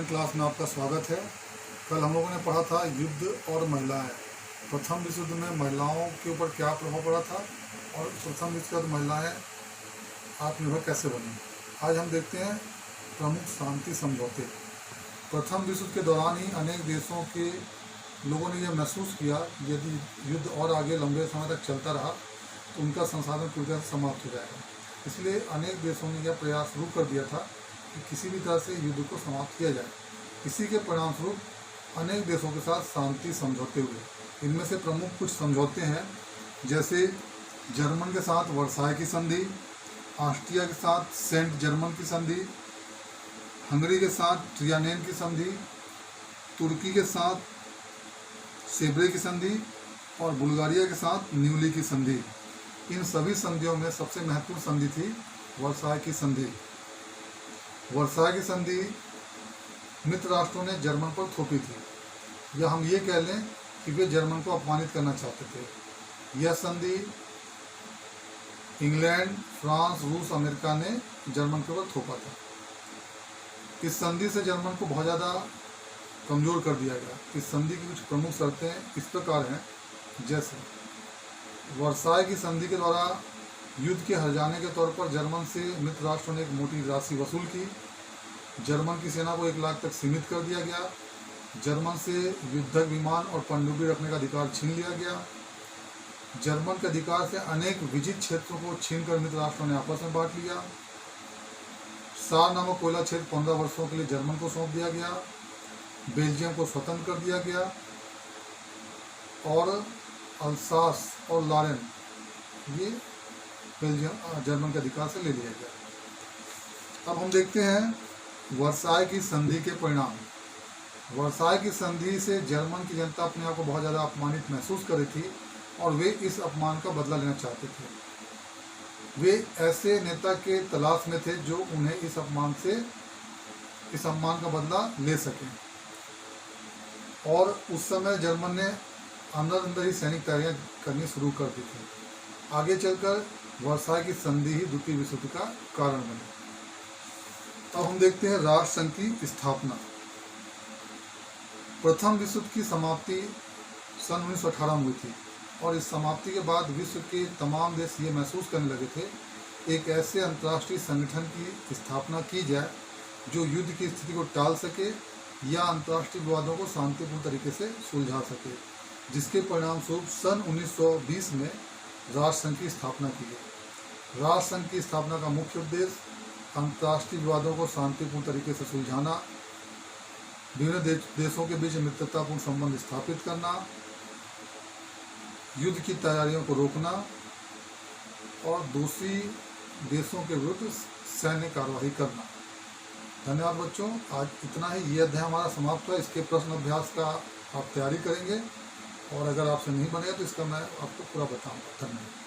Class में आपका स्वागत है। कल हम लोगों ने पढ़ा था युद्ध और महिलाएं। प्रथम विश्व युद्ध में महिलाओं के ऊपर क्या प्रभाव पड़ा था और प्रथम विश्व के बाद महिलाएं आत्मनिर्भर कैसे बनी। आज हम देखते हैं प्रमुख शांति समझौते। प्रथम विश्व युद्ध के दौरान ही अनेक देशों के लोगों ने यह महसूस किया कि यदि युद्ध और आगे लंबे समय तक चलता रहा तो उनका संसाधन पूरी तरह से समाप्त हो जाएगा। इसलिए अनेक देशों ने यह प्रयास शुरू कर दिया था कि किसी भी तरह से युद्ध को समाप्त किया जाए। इसी के परिणामस्वरूप अनेक देशों के साथ शांति समझौते हुए। इनमें से प्रमुख कुछ समझौते हैं, जैसे जर्मन के साथ वर्साय की संधि, ऑस्ट्रिया के साथ सेंट जर्मन की संधि, हंगरी के साथ ट्रियानेन की संधि, तुर्की के साथ सेब्रे की संधि और बुल्गारिया के साथ न्यूली की संधि। इन सभी संधियों में सबसे महत्वपूर्ण संधि थी वर्साय की संधि। वर्साय की संधि मित्र राष्ट्रों ने जर्मन पर थोपी थी, या हम ये कह लें कि वे जर्मन को अपमानित करना चाहते थे। यह संधि इंग्लैंड, फ्रांस, रूस, अमेरिका ने जर्मन के ऊपर थोपा था। इस संधि से जर्मन को बहुत ज़्यादा कमज़ोर कर दिया गया। इस संधि की कुछ प्रमुख शर्तें इस प्रकार हैं, जैसे वर्साय की संधि के द्वारा युद्ध के हर्जाने के तौर पर जर्मन से मित्र राष्ट्रों ने एक मोटी राशि वसूल की। जर्मन की सेना को 1 लाख तक सीमित कर दिया गया। जर्मन से युद्धक विमान और पनडुब्बी रखने का अधिकार छीन लिया गया। जर्मन के अधिकार से अनेक विजित क्षेत्रों को छीनकर मित्र राष्ट्रों ने आपस में बांट लिया। सार नामक कोयला क्षेत्र 15 वर्षों के लिए जर्मन को सौंप दिया गया। बेल्जियम को स्वतंत्र कर दिया गया और अल्सास और लॉरेन ये बेल्जियम जर्मन के अधिकार से ले लिया गया। अब हम देखते हैं वर्साय की संधि के परिणाम। वर्साय की संधि से जर्मन की जनता अपने आप को बहुत ज़्यादा अपमानित महसूस कर रही थी और वे इस अपमान का बदला लेना चाहते थे। वे ऐसे नेता के तलाश में थे जो उन्हें इस अपमान का बदला ले सके। और उस समय जर्मन ने अंदर ही सैनिक तैयारियां करनी शुरू कर दी थी। आगे चलकर वर्साय की संधि ही द्वितीय विश्व युद्ध का कारण बनी। अब हम देखते हैं राष्ट्र संघ की स्थापना। प्रथम विश्व युद्ध की समाप्ति सन 1918 में हुई थी और इस समाप्ति के बाद विश्व के तमाम देश ये महसूस करने लगे थे एक ऐसे अंतर्राष्ट्रीय संगठन की स्थापना की जाए जो युद्ध की स्थिति को टाल सके या अंतर्राष्ट्रीय विवादों को शांतिपूर्ण तरीके से सुलझा सके, जिसके परिणाम स्वरूप सन 1920 में राष्ट्र संघ की स्थापना की गई। राष्ट्र संघ की स्थापना का मुख्य उद्देश्य अंतर्राष्ट्रीय विवादों को शांतिपूर्ण तरीके से सुलझाना, विभिन्न देशों के बीच मित्रतापूर्ण संबंध स्थापित करना, युद्ध की तैयारियों को रोकना और दूसरी देशों के विरुद्ध सैन्य कार्रवाई करना। धन्यवाद बच्चों, आज इतना ही। ये अध्याय हमारा समाप्त हुआ। इसके प्रश्न अभ्यास का आप तैयारी करेंगे और अगर आपसे नहीं बनेगा तो इसका मैं आपको पूरा बताऊंगा। धन्यवाद।